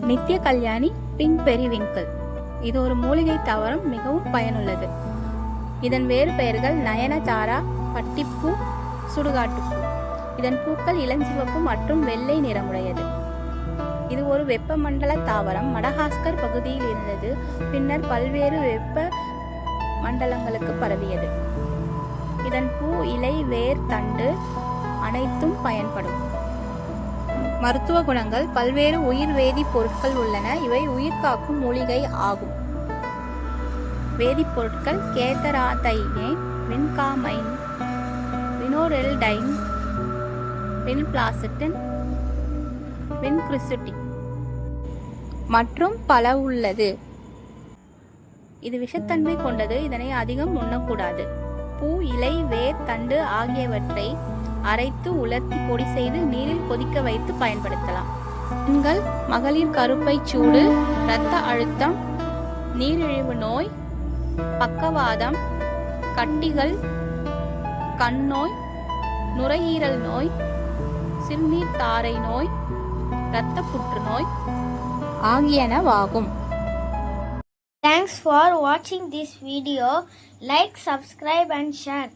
நித்திய Kalyani pink periwinkle. இது ஒரு மூலிகை தாவரம், மிகவும் பயனுள்ளது. இதன் வேறு பெயர்கள் நயனதாரா, பட்டிப்பூ, சுடுகாட்டுப்பூ. இதன் பூக்கள் இளஞ்சிவப்பு மற்றும் வெள்ளை நிறமுடையது. இது ஒரு வெப்பமண்டல தாவரம். மடகாஸ்கர் பகுதியில் இருந்தது, பின்னர் பல்வேறு வெப்ப மண்டலங்களுக்கு பரவியது. இதன் பூ, இலை, வேர், தண்டு அனைத்தும் பயன்படும். மருத்துவ குணங்கள். பல்வேறு உயிர் வேதிப் பொருட்கள் உள்ளன. இவை உயிர் காக்கும் மூலிகை ஆகும். வேதிப்பொருட்கள்: கேதராதைனேட், வின்காமைன், வினோரெல்டைன், வின்பிளாசட்டின், வின்கிரிசுட்டின் மற்றும் பல உள்ளது. இது விஷத்தன்மை கொண்டது. இதனை அதிகம் உண்ணக்கூடாது. பூ, இலை, வேர், தண்டு ஆகியவற்றை அரைத்து உலர்த்தி பொடி செய்து நீரில் கொதிக்க வைத்து பயன்படுத்தலாம். பெண்கள், மகளிர் கருப்பை சூடு, இரத்த அழுத்தம், நீரிழிவு நோய், பக்கவாதம், கட்டிகள், கண் நோய், நுரையீரல் நோய், சிறுநீர் தாரை நோய், இரத்த புற்றுநோய் ஆகியனவாகும். Thanks for watching this video. Like, subscribe and share.